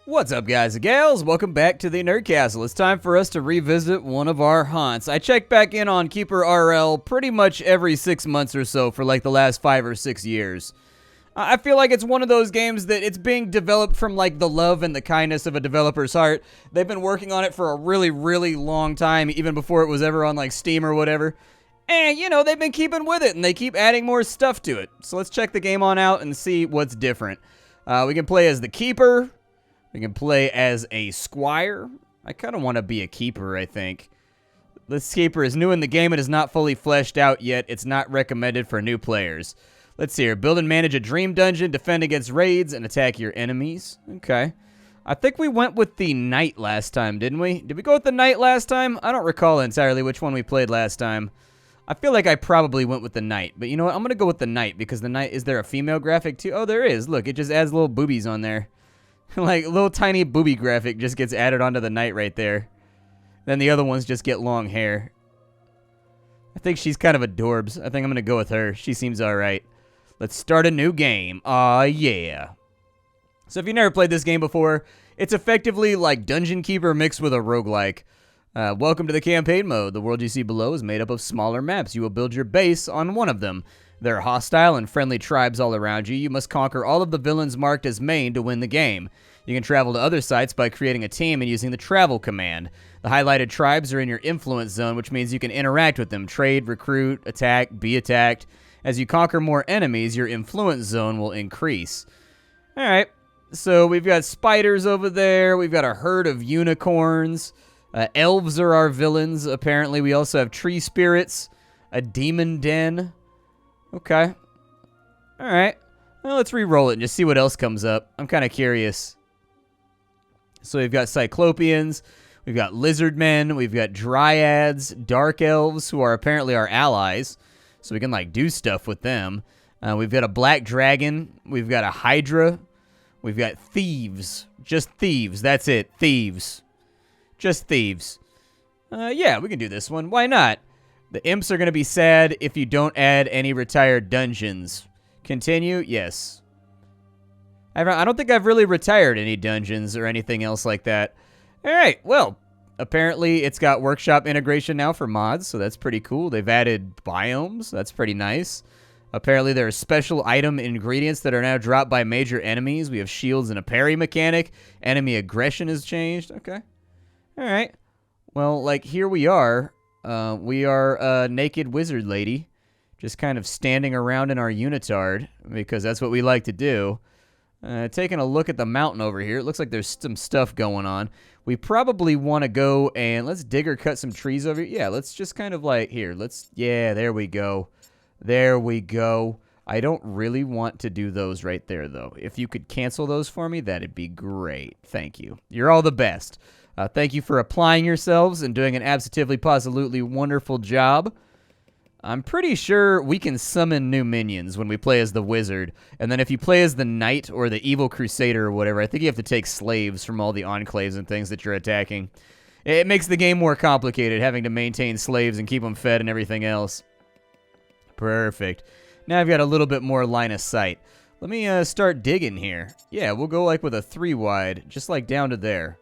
What's up, guys and gals? Welcome back to the Nerd Castle. It's time for us to revisit one of our haunts. I check back in on KeeperRL pretty much every 6 months or so for like the last 5 or 6 years. I feel like it's one of those games that it's being developed from like the love and the kindness of a developer's heart. They've been working on it for a really, really long time, even before it was ever on like Steam or whatever. And, you know, they've been keeping with it, and they keep adding more stuff to it. So let's check the game on out and see what's different. We can play as the Keeper. We can play as a Squire. I kind of want to be a Keeper, I think. This Keeper is new in the game and is not fully fleshed out yet. It's not recommended for new players. Let's see here. Build and manage a dream dungeon, defend against raids, and attack your enemies. Okay. I think we went with the Knight last time, didn't we? Did we go with the Knight last time? I don't recall entirely which one we played last time. I feel like I probably went with the Knight, but you know what? I'm going to go with the Knight because the Knight, is there a female graphic too? Oh, there is. Look, it just adds little boobies on there. Like, a little tiny booby graphic just gets added onto the Knight right there. Then the other ones just get long hair. I think she's kind of adorbs. I think I'm going to go with her. She seems alright. Let's start a new game. Aw, yeah. So if you've never played this game before, it's effectively like Dungeon Keeper mixed with a roguelike. Welcome to the campaign mode. The world you see below is made up of smaller maps. You will build your base on one of them. There are hostile and friendly tribes all around you. You must conquer all of the villains marked as main to win the game. You can travel to other sites by creating a team and using the travel command. The highlighted tribes are in your influence zone, which means you can interact with them, trade, recruit, attack, be attacked. As you conquer more enemies, your influence zone will increase. Alright, so we've got spiders over there. We've got a herd of unicorns. Elves are our villains, apparently. We also have tree spirits, a demon den. Okay. Alright. Well, let's re-roll it and just see what else comes up. I'm kind of curious. So we've got Cyclopeans, we've got lizard men, we've got dryads, dark elves, who are apparently our allies. So we can, like, do stuff with them. We've got a black dragon, we've got a hydra, we've got thieves. Just thieves, that's it. Thieves. Just thieves. Yeah, we can do this one. Why not? The imps are going to be sad if you don't add any retired dungeons. Continue? Yes. I don't think I've really retired any dungeons or anything else like that. Alright, well, apparently it's got workshop integration now for mods, so that's pretty cool. They've added biomes. That's pretty nice. Apparently there are special item ingredients that are now dropped by major enemies. We have shields and a parry mechanic. Enemy aggression has changed. Okay. Alright. Well, like, here we are. We are a naked wizard lady, just kind of standing around in our unitard, because that's what we like to do. Taking a look at the mountain over here, it looks like there's some stuff going on. We probably want to go and let's dig or cut some trees over here. Yeah, let's just kind of like, here, yeah, there we go. There we go. I don't really want to do those right there, though. If you could cancel those for me, that'd be great. Thank you. You're all the best. Thank you for applying yourselves and doing an absolutely wonderful job. I'm pretty sure we can summon new minions when we play as the wizard. And then if you play as the knight or the evil crusader or whatever, I think you have to take slaves from all the enclaves and things that you're attacking. It makes the game more complicated, having to maintain slaves and keep them fed and everything else. Perfect. Now I've got a little bit more line of sight. Let me start digging here. Yeah, we'll go like with a 3 wide, just like down to there.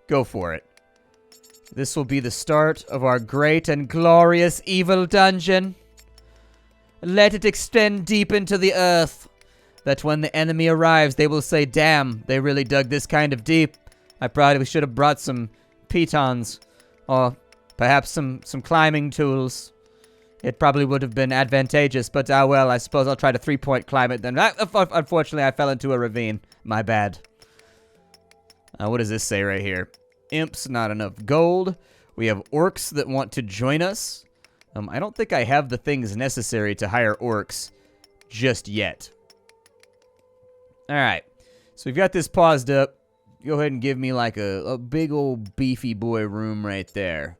Go for it. This will be the start of our great and glorious evil dungeon. Let it extend deep into the earth, that when the enemy arrives, they will say, damn, they really dug this kind of deep. I probably should have brought some pitons, or perhaps some climbing tools. It probably would have been advantageous, but well, I suppose I'll try to 3-point climb it then. Unfortunately, I fell into a ravine. My bad. What does this say right here? Imps, not enough gold. We have orcs that want to join us. I don't think I have the things necessary to hire orcs just yet. Alright, so we've got this paused up. Go ahead and give me like a big old beefy boy room right there.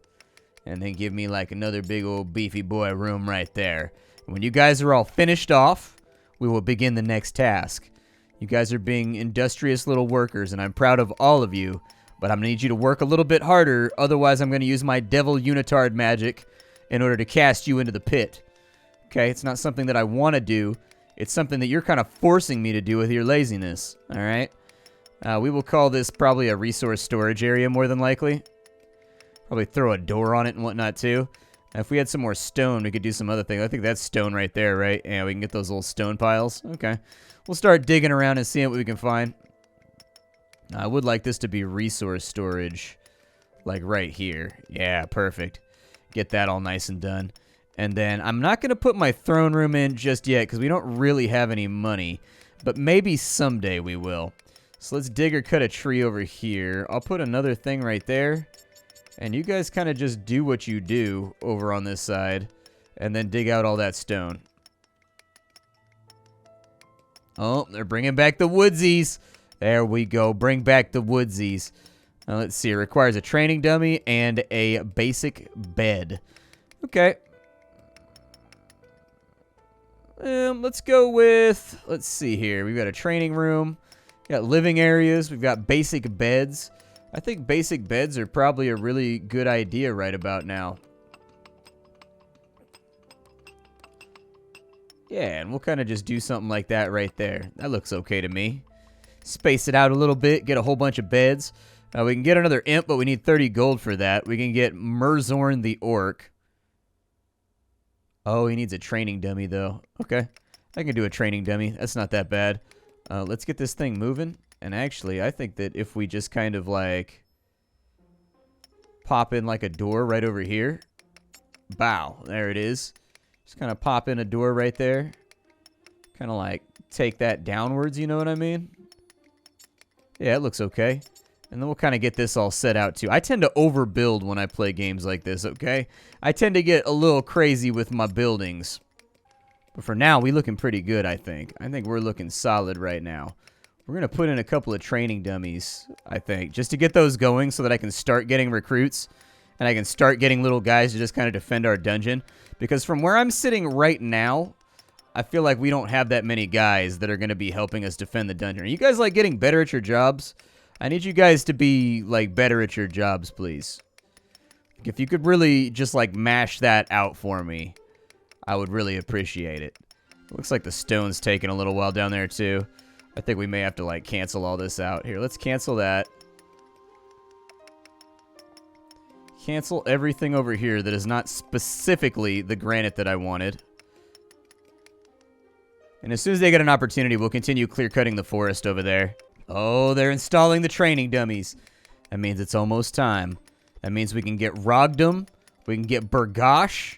And then give me like another big old beefy boy room right there. And when you guys are all finished off, we will begin the next task. You guys are being industrious little workers, and I'm proud of all of you. But I'm going to need you to work a little bit harder, otherwise I'm going to use my devil unitard magic in order to cast you into the pit. Okay, it's not something that I want to do. It's something that you're kind of forcing me to do with your laziness. Alright? We will call this probably a resource storage area more than likely. Probably throw a door on it and whatnot too. If we had some more stone, we could do some other things. I think that's stone right there, right? Yeah, we can get those little stone piles. Okay. We'll start digging around and seeing what we can find. I would like this to be resource storage, like right here. Yeah, perfect. Get that all nice and done. And then I'm not going to put my throne room in just yet because we don't really have any money. But maybe someday we will. So let's dig or cut a tree over here. I'll put another thing right there. And you guys kind of just do what you do over on this side. And then dig out all that stone. Oh, they're bringing back the woodsies. There we go. Bring back the woodsies. Now, let's see. It requires a training dummy and a basic bed. Okay. Let's go with... Let's see here. We've got a training room. We've got living areas. We've got basic beds. I think basic beds are probably a really good idea right about now. Yeah, and we'll kind of just do something like that right there. That looks okay to me. Space it out a little bit. Get a whole bunch of beds. We can get another imp, but we need 30 gold for that. We can get Murzorn the Orc. Oh, he needs a training dummy, though. Okay. I can do a training dummy. That's not that bad. Let's get this thing moving. And actually, I think that if we just kind of, like, pop in, like, a door right over here. Bow. There it is. Just kind of pop in a door right there. Kind of, like, take that downwards, you know what I mean? Yeah, it looks okay. And then we'll kind of get this all set out, too. I tend to overbuild when I play games like this, okay? I tend to get a little crazy with my buildings. But for now, we're looking pretty good, I think. I think we're looking solid right now. We're going to put in a couple of training dummies, I think, just to get those going so that I can start getting recruits and I can start getting little guys to just kind of defend our dungeon. Because from where I'm sitting right now, I feel like we don't have that many guys that are going to be helping us defend the dungeon. Are you guys, like, getting better at your jobs? I need you guys to be, like, better at your jobs, please. If you could really just, like, mash that out for me, I would really appreciate it. Looks like the stone's taking a little while down there, too. I think we may have to, like, cancel all this out. Here, let's cancel that. Cancel everything over here that is not specifically the granite that I wanted. And as soon as they get an opportunity, we'll continue clear-cutting the forest over there. Oh, they're installing the training dummies. That means it's almost time. That means we can get Rogdom. We can get Burgosh.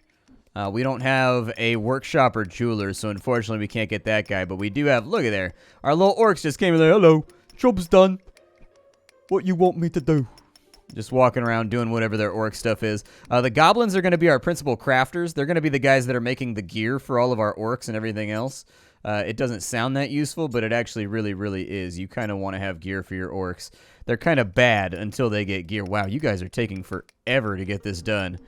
We don't have a workshop or jeweler, so unfortunately we can't get that guy. But we do have, look at there. Our little orcs just came in there. Hello, job's done. What you want me to do? Just walking around doing whatever their orc stuff is. The goblins are going to be our principal crafters. They're going to be the guys that are making the gear for all of our orcs and everything else. It doesn't sound that useful, but it actually really, really is. You kind of want to have gear for your orcs. They're kind of bad until they get gear. Wow, you guys are taking forever to get this done.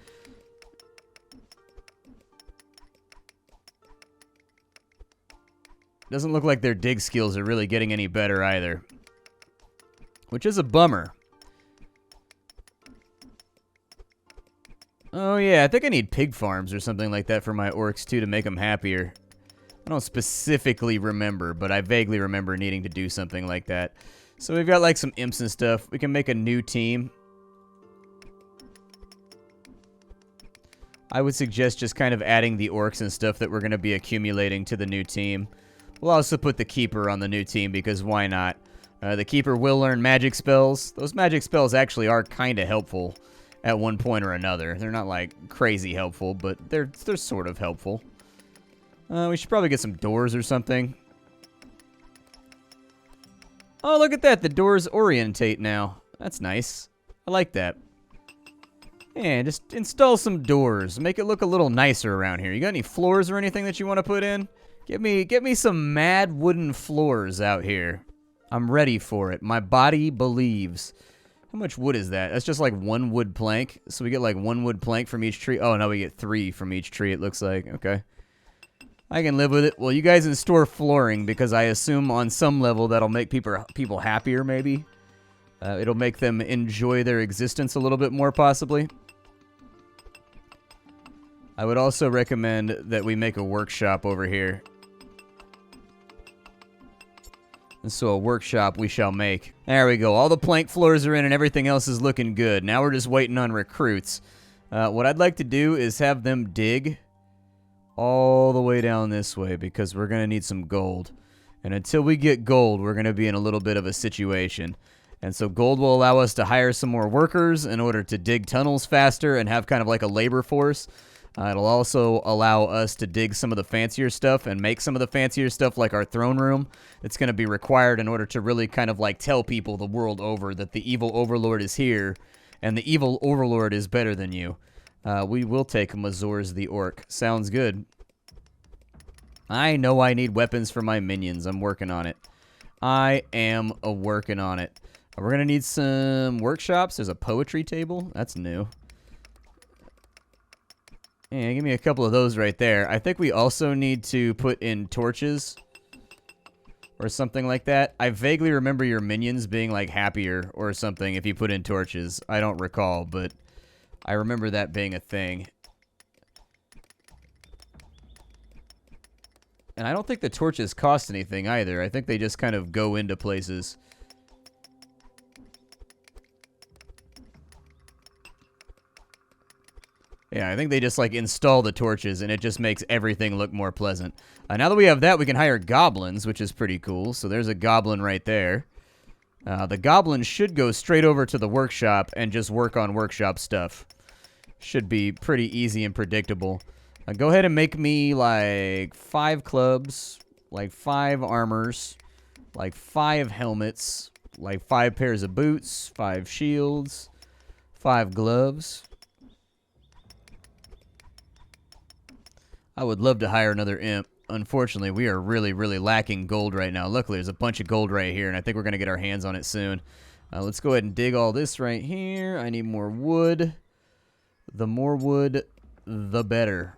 Doesn't look like their dig skills are really getting any better either. Which is a bummer. Oh yeah, I think I need pig farms or something like that for my orcs too to make them happier. I don't specifically remember, but I vaguely remember needing to do something like that. So we've got like some imps and stuff. We can make a new team. I would suggest just kind of adding the orcs and stuff that we're going to be accumulating to the new team. We'll also put the Keeper on the new team because why not? The Keeper will learn magic spells. Those magic spells actually are kind of helpful at one point or another. They're not like crazy helpful, but they're sort of helpful. We should probably get some doors or something. Oh, look at that. The doors orientate now. That's nice. I like that. And just install some doors. Make it look a little nicer around here. You got any floors or anything that you want to put in? Get me some mad wooden floors out here. I'm ready for it. My body believes. How much wood is that? That's just like one wood plank. So we get like one wood plank from each tree. Oh, no, we get 3 from each tree, it looks like. Okay. I can live with it. Well, you guys install flooring because I assume on some level that'll make people happier, maybe. It'll make them enjoy their existence a little bit more, possibly. I would also recommend that we make a workshop over here. So a workshop we shall make. There we go. All the plank floors are in and everything else is looking good. Now we're just waiting on recruits. What I'd like to do is have them dig all the way down this way because we're going to need some gold. And until we get gold, we're going to be in a little bit of a situation. And so gold will allow us to hire some more workers in order to dig tunnels faster and have kind of like a labor force. It'll also allow us to dig some of the fancier stuff and make some of the fancier stuff like our throne room. It's going to be required in order to really kind of like tell people the world over that the evil overlord is here and the evil overlord is better than you. We will take Mazor's the Orc. Sounds good. I know I need weapons for my minions. I'm working on it. I am working on it. We're going to need some workshops. There's a poetry table. That's new. Yeah, give me a couple of those right there. I think we also need to put in torches or something like that. I vaguely remember your minions being like happier or something if you put in torches. I don't recall, but I remember that being a thing. And I don't think the torches cost anything either. I think they just kind of go into places. Yeah, I think they just, like, install the torches, and it just makes everything look more pleasant. Now that we have that, we can hire goblins, which is pretty cool. So there's a goblin right there. The goblin should go straight over to the workshop and just work on workshop stuff. Should be pretty easy and predictable. Go ahead and make me, like, 5 clubs, like 5 armors, like 5 helmets, like 5 pairs of boots, 5 shields, 5 gloves. I would love to hire another imp. Unfortunately, we are really, really lacking gold right now. Luckily, there's a bunch of gold right here, and I think we're going to get our hands on it soon. Let's go ahead and dig all this right here. I need more wood. The more wood, the better.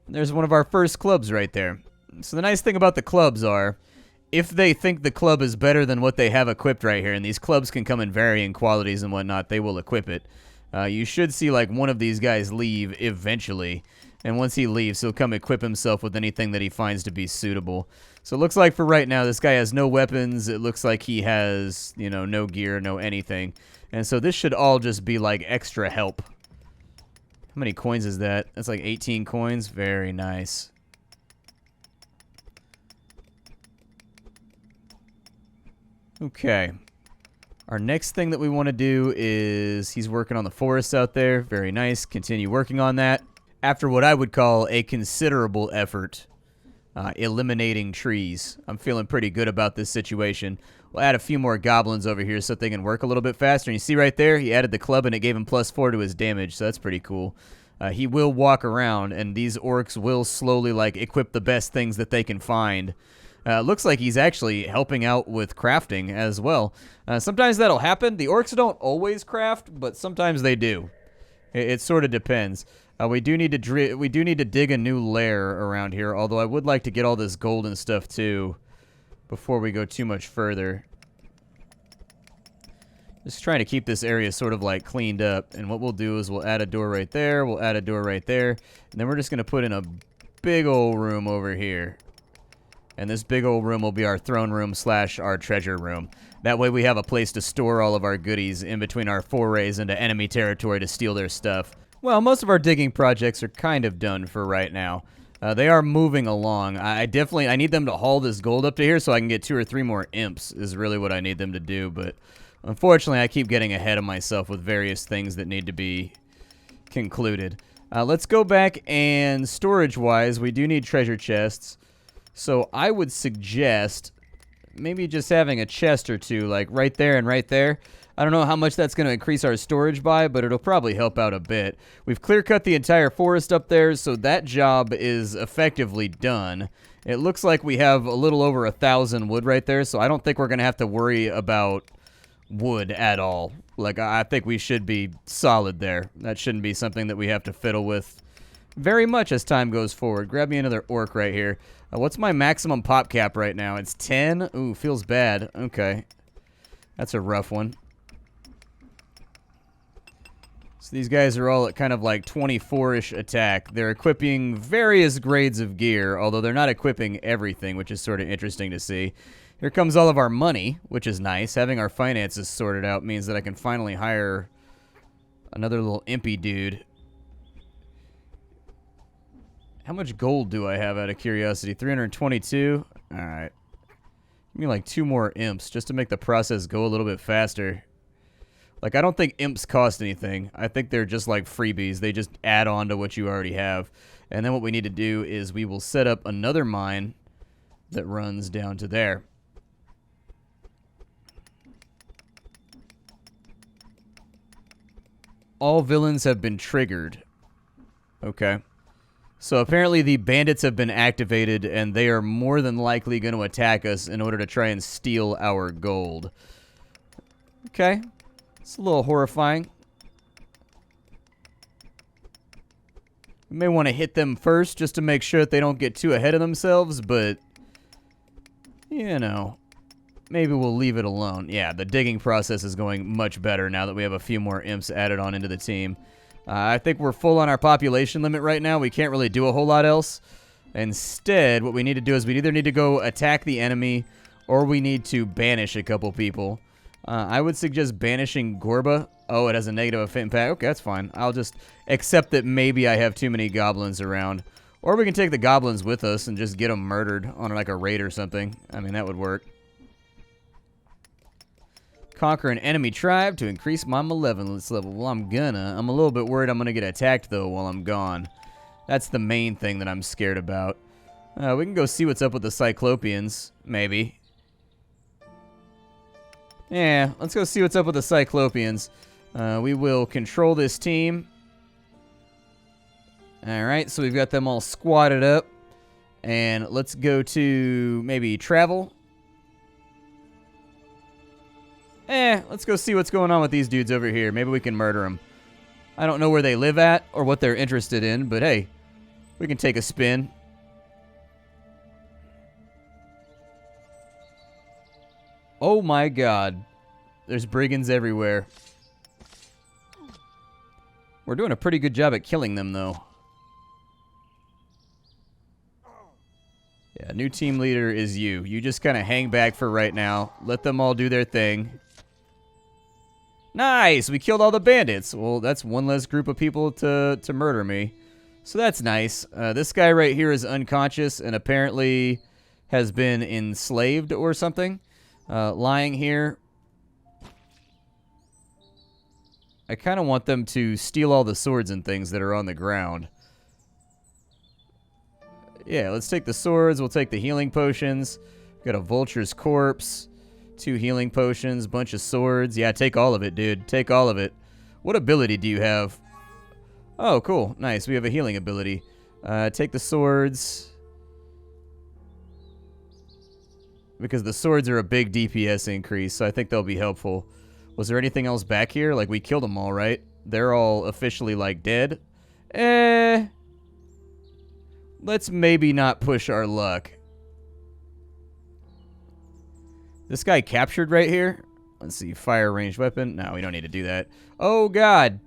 There's one of our first clubs right there. So the nice thing about the clubs are, if they think the club is better than what they have equipped right here, and these clubs can come in varying qualities and whatnot, they will equip it. You should see like one of these guys leave eventually, and once he leaves, he'll come equip himself with anything that he finds to be suitable. So it looks like for right now, this guy has no weapons. It looks like he has, you know, no gear, no anything. And so this should all just be like extra help. How many coins is that? That's like 18 coins. Very nice. Okay. Our next thing that we want to do is he's working on the forests out there. Very nice. Continue working on that. After what I would call a considerable effort, eliminating trees. I'm feeling pretty good about this situation. We'll add a few more goblins over here so they can work a little bit faster. And you see right there, he added the club and it gave him +4 to his damage, so that's pretty cool. He will walk around, and these orcs will slowly like equip the best things that they can find. Looks like he's actually helping out with crafting as well. Sometimes that'll happen. The orcs don't always craft, but sometimes they do. It sort of depends. We do need to dig a new lair around here, although I would like to get all this gold and stuff too before we go too much further. Just trying to keep this area sort of like cleaned up, and what we'll do is we'll add a door right there, we'll add a door right there, and then we're just going to put in a big old room over here. And this big old room will be our throne room / our treasure room. That way we have a place to store all of our goodies in between our forays into enemy territory to steal their stuff. Well, most of our digging projects are kind of done for right now. They are moving along. I need them to haul this gold up to here so I can get 2 or 3 more imps is really what I need them to do. But unfortunately, I keep getting ahead of myself with various things that need to be concluded. Let's go back and storage-wise, we do need treasure chests. So I would suggest maybe just having a chest or 2, like right there and right there. I don't know how much that's going to increase our storage by, but it'll probably help out a bit. We've clear-cut the entire forest up there, so that job is effectively done. It looks like we have a little over 1,000 wood right there, so I don't think we're going to have to worry about wood at all. Like, I think we should be solid there. That shouldn't be something that we have to fiddle with very much as time goes forward. Grab me another orc right here. What's my maximum pop cap right now? It's 10? Ooh, feels bad. Okay. That's a rough one. So these guys are all at kind of like 24-ish attack. They're equipping various grades of gear, although they're not equipping everything, which is sort of interesting to see. Here comes all of our money, which is nice. Having our finances sorted out means that I can finally hire another little impy dude. How much gold do I have out of curiosity? 322? Alright. Give me like 2 more imps just to make the process go a little bit faster. Like, I don't think imps cost anything. I think they're just like freebies. They just add on to what you already have. And then what we need to do is we will set up another mine that runs down to there. All villains have been triggered. Okay. So apparently the bandits have been activated, and they are more than likely going to attack us in order to try and steal our gold. Okay. It's a little horrifying. We may want to hit them first just to make sure that they don't get too ahead of themselves, but, you know, maybe we'll leave it alone. Yeah, the digging process is going much better now that we have a few more imps added on into the team. I think we're full on our population limit right now. We can't really do a whole lot else. Instead, what we need to do is we either need to go attack the enemy or we need to banish a couple people. I would suggest banishing Gorba. Oh, it has a negative impact. Okay, that's fine. I'll just accept that maybe I have too many goblins around. Or we can take the goblins with us and just get them murdered on like a raid or something. I mean, that would work. Conquer an enemy tribe to increase my malevolence level. Well, I'm a little bit worried I'm gonna get attacked, though, while I'm gone. That's the main thing that I'm scared about. We can go see what's up with the Cyclopeans, maybe. Yeah, let's go see what's up with the Cyclopeans. We will control this team. Alright, so we've got them all squatted up. And let's go to maybe travel. Let's go see what's going on with these dudes over here. Maybe we can murder them. I don't know where they live at or what they're interested in, but hey, we can take a spin. Oh my god. There's brigands everywhere. We're doing a pretty good job at killing them, though. Yeah, new team leader is you. You just kind of hang back for right now. Let them all do their thing. Nice! We killed all the bandits. Well, that's one less group of people to murder me. So that's nice. This guy right here is unconscious and apparently has been enslaved or something. Lying here. I kind of want them to steal all the swords and things that are on the ground. Yeah, let's take the swords. We'll take the healing potions. Got a vulture's corpse. 2 healing potions. Bunch of swords. Yeah, take all of it, dude. Take all of it. What ability do you have? Oh, cool. Nice. We have a healing ability. Take the swords. Because the swords are a big DPS increase, so I think they'll be helpful. Was there anything else back here? Like, we killed them all, right? They're all officially, like, dead? Let's maybe not push our luck. This guy captured right here? Let's see. Fire ranged weapon. No, we don't need to do that. Oh, God.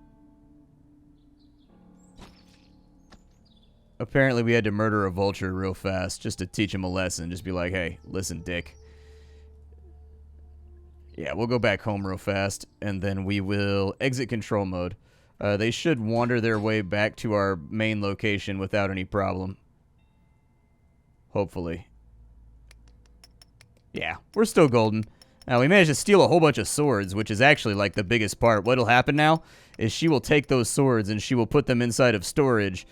Apparently, we had to murder a vulture real fast just to teach him a lesson. Just be like, hey, listen, dick. Yeah, we'll go back home real fast, and then we will exit control mode. They should wander their way back to our main location without any problem. Hopefully. Yeah, we're still golden. Now, we managed to steal a whole bunch of swords, which is actually, like, the biggest part. What'll happen now is she will take those swords, and she will put them inside of storage,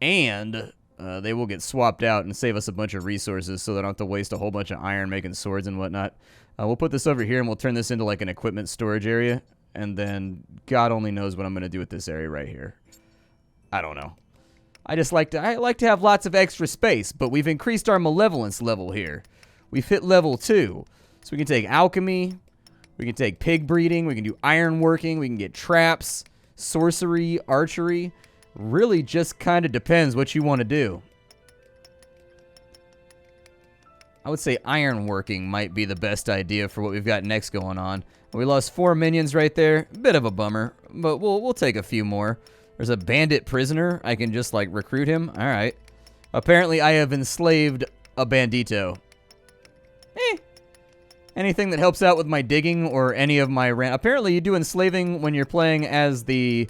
and they will get swapped out and save us a bunch of resources so that I don't have to waste a whole bunch of iron making swords and whatnot. We'll put this over here, and we'll turn this into, like, an equipment storage area, and then God only knows what I'm going to do with this area right here. I don't know. I like to have lots of extra space, but we've increased our malevolence level here. We've hit level 2. So we can take alchemy, we can take pig breeding, we can do ironworking, we can get traps, sorcery, archery. Really just kind of depends what you want to do. I would say ironworking might be the best idea for what we've got next going on. We lost 4 minions right there. Bit of a bummer, but we'll take a few more. There's a bandit prisoner. I can just, like, recruit him. All right. Apparently, I have enslaved a bandito. Anything that helps out with my digging or any of my apparently, you do enslaving when you're playing as the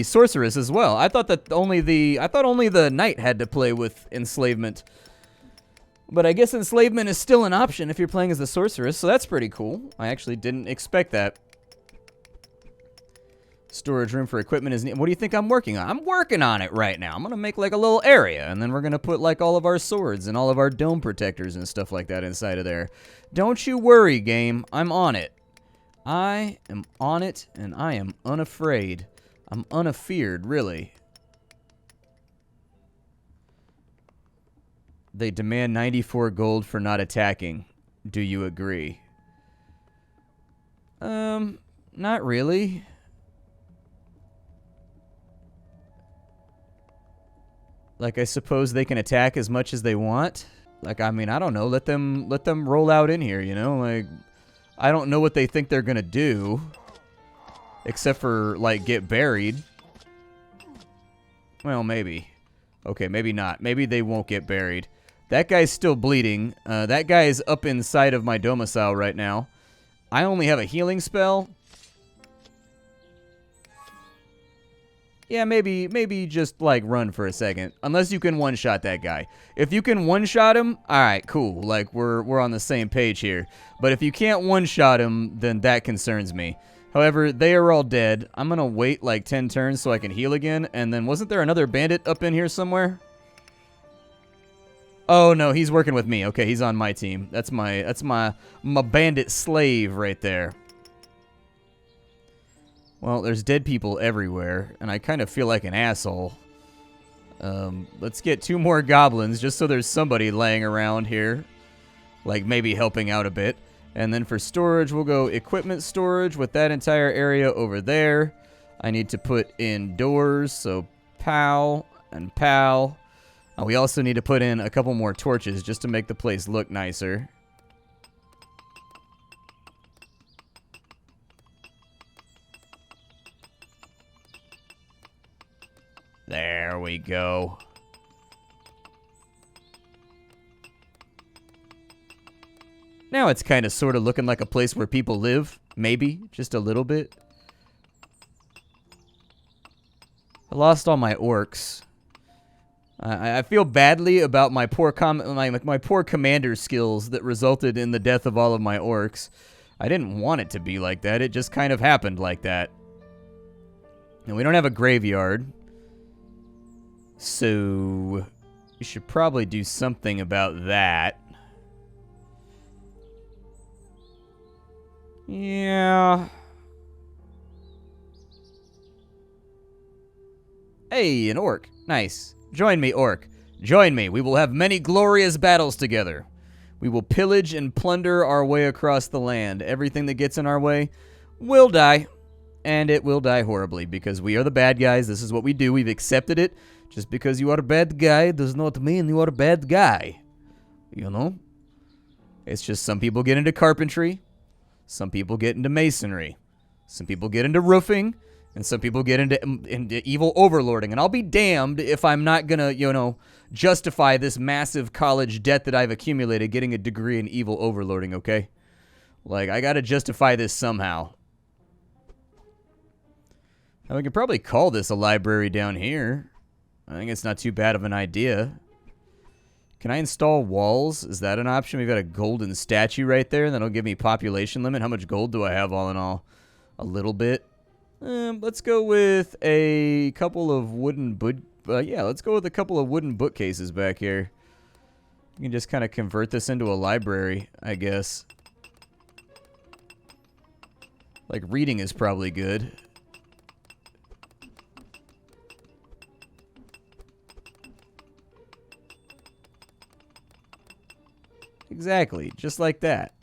sorceress as well. I thought only the knight had to play with enslavement. But I guess enslavement is still an option if you're playing as the sorceress, so that's pretty cool. I actually didn't expect that. Storage room for equipment is... What do you think I'm working on? I'm working on it right now. I'm going to make like a little area, and then we're going to put like all of our swords and all of our dome protectors and stuff like that inside of there. Don't you worry, game. I'm on it. I am on it, and I am unafraid. I'm unafeared, really. They demand 94 gold for not attacking. Do you agree? Not really. Like, I suppose they can attack as much as they want. Like, I mean, I don't know. Let them roll out in here, you know? Like, I don't know what they think they're gonna do. Except for, like, get buried. Well, maybe. Okay, maybe not. Maybe they won't get buried. That guy's still bleeding. That guy is up inside of my domicile right now. I only have a healing spell. Yeah, maybe just, like, run for a second. Unless you can one-shot that guy. If you can one-shot him, alright, cool. Like, we're on the same page here. But if you can't one-shot him, then that concerns me. However, they are all dead. I'm gonna wait, like, 10 turns so I can heal again. And then, wasn't there another bandit up in here somewhere? Oh, no, he's working with me. Okay, he's on my team. That's my bandit slave right there. Well, there's dead people everywhere, and I kind of feel like an asshole. Let's get 2 more goblins, just so there's somebody laying around here. Like, maybe helping out a bit. And then for storage, we'll go equipment storage with that entire area over there. I need to put in doors, so pow and pow. We also need to put in a couple more torches just to make the place look nicer. There we go. Now it's kind of sort of looking like a place where people live. Maybe. Just a little bit. I lost all my orcs. I feel badly about my poor poor commander skills that resulted in the death of all of my orcs. I didn't want it to be like that. It just kind of happened like that. And we don't have a graveyard. So, we should probably do something about that. Yeah. Hey, an orc. Nice. Join me, orc. Join me. We will have many glorious battles together. We will pillage and plunder our way across the land. Everything that gets in our way will die. And it will die horribly because we are the bad guys. This is what we do. We've accepted it. Just because you are a bad guy does not mean you are a bad guy. You know? It's just some people get into carpentry. Some people get into masonry. Some people get into roofing. And some people get into evil overlording. And I'll be damned if I'm not going to, you know, justify this massive college debt that I've accumulated getting a degree in evil overlording, okay? Like, I got to justify this somehow. Now, we could probably call this a library down here. I think it's not too bad of an idea. Can I install walls? Is that an option? We've got a golden statue right there. That'll give me population limit. How much gold do I have all in all? A little bit. Let's go with a couple of wooden let's go with a couple of wooden bookcases back here. You can just kind of convert this into a library, I guess. Like, reading is probably good. Exactly, just like that.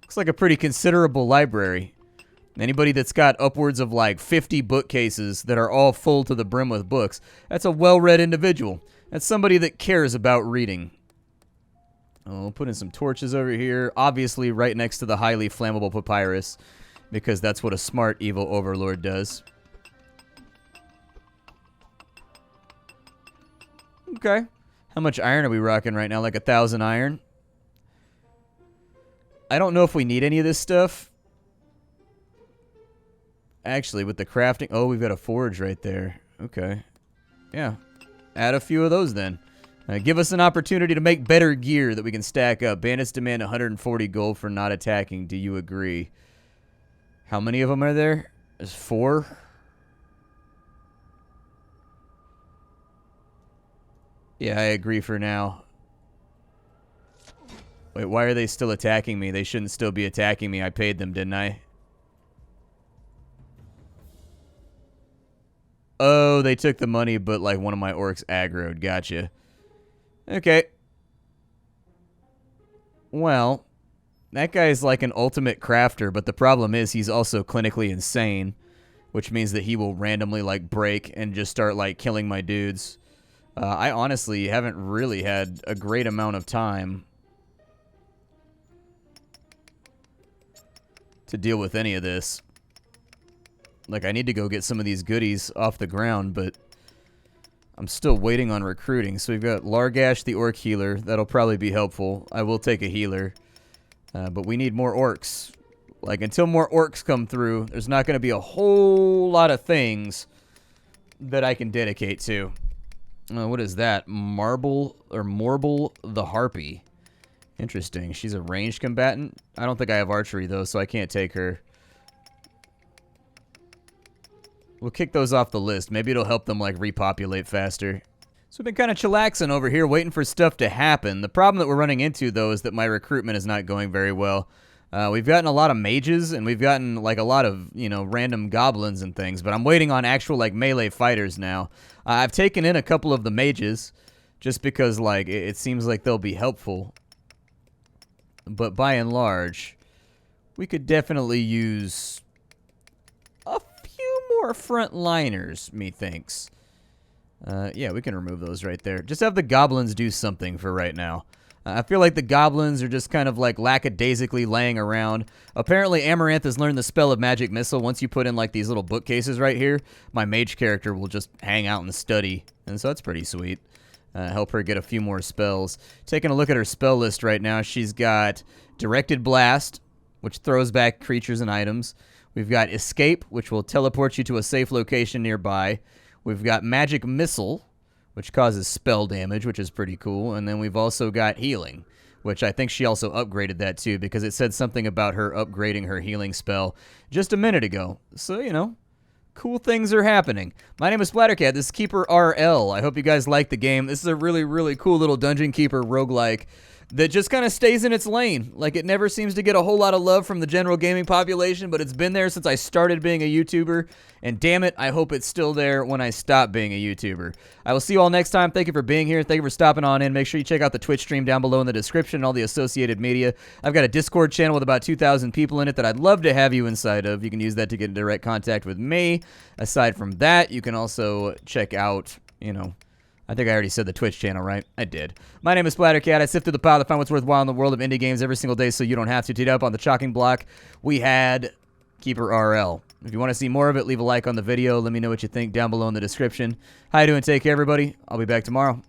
Looks like a pretty considerable library. Anybody that's got upwards of like 50 bookcases that are all full to the brim with books, that's a well-read individual. That's somebody that cares about reading. We'll put in some torches over here. Obviously right next to the highly flammable papyrus, because that's what a smart evil overlord does. Okay. How much iron are we rocking right now? Like 1,000 iron? I don't know if we need any of this stuff. Actually, with the crafting... Oh, we've got a forge right there. Okay. Yeah. Add a few of those then. Give us an opportunity to make better gear that we can stack up. Bandits demand 140 gold for not attacking. Do you agree? How many of them are there? There's 4? Yeah, I agree for now. Wait, why are they still attacking me? They shouldn't still be attacking me. I paid them, didn't I? Oh, they took the money, but like one of my orcs aggroed. Gotcha. Okay. Well, that guy's like an ultimate crafter, but the problem is he's also clinically insane, which means that he will randomly like break and just start like killing my dudes. I honestly haven't really had a great amount of time to deal with any of this. Like, I need to go get some of these goodies off the ground, but I'm still waiting on recruiting. So we've got Largash, the orc healer. That'll probably be helpful. I will take a healer. But we need more orcs. Like, until more orcs come through, there's not going to be a whole lot of things that I can dedicate to. What is that? Marble the Harpy. Interesting. She's a ranged combatant. I don't think I have archery, though, so I can't take her. We'll kick those off the list. Maybe it'll help them, like, repopulate faster. So we've been kind of chillaxing over here, waiting for stuff to happen. The problem that we're running into, though, is that my recruitment is not going very well. We've gotten a lot of mages, and we've gotten, like, a lot of, you know, random goblins and things. But I'm waiting on actual, like, melee fighters now. I've taken in a couple of the mages, just because, like, it seems like they'll be helpful. But by and large, we could definitely use a few more frontliners, methinks. Yeah, we can remove those right there. Just have the goblins do something for right now. I feel like the goblins are just kind of like lackadaisically laying around. Apparently, Amaranth has learned the spell of Magic Missile. Once you put in like these little bookcases right here, my mage character will just hang out and study. And so that's pretty sweet. Help her get a few more spells. Taking a look at her spell list right now, she's got Directed Blast, which throws back creatures and items. We've got Escape, which will teleport you to a safe location nearby. We've got Magic Missile, which causes spell damage, which is pretty cool. And then we've also got Healing, which I think she also upgraded that too, because it said something about her upgrading her healing spell just a minute ago. So, you know, cool things are happening. My name is Splattercat. This is KeeperRL. I hope you guys like the game. This is a really, really cool little Dungeon Keeper roguelike that just kind of stays in its lane. Like, it never seems to get a whole lot of love from the general gaming population, but it's been there since I started being a YouTuber, and damn it, I hope it's still there when I stop being a YouTuber. I will see you all next time. Thank you for being here. Thank you for stopping on in. Make sure you check out the Twitch stream down below in the description and all the associated media. I've got a Discord channel with about 2,000 people in it that I'd love to have you inside of. You can use that to get in direct contact with me. Aside from that, you can also check out, you know, I think I already said the Twitch channel, right? I did. My name is Splattercat. I sift through the pile to find what's worthwhile in the world of indie games every single day so you don't have to. Teed up on the chopping block, we had KeeperRL. If you want to see more of it, leave a like on the video. Let me know what you think down below in the description. How you doing? Take care, everybody. I'll be back tomorrow.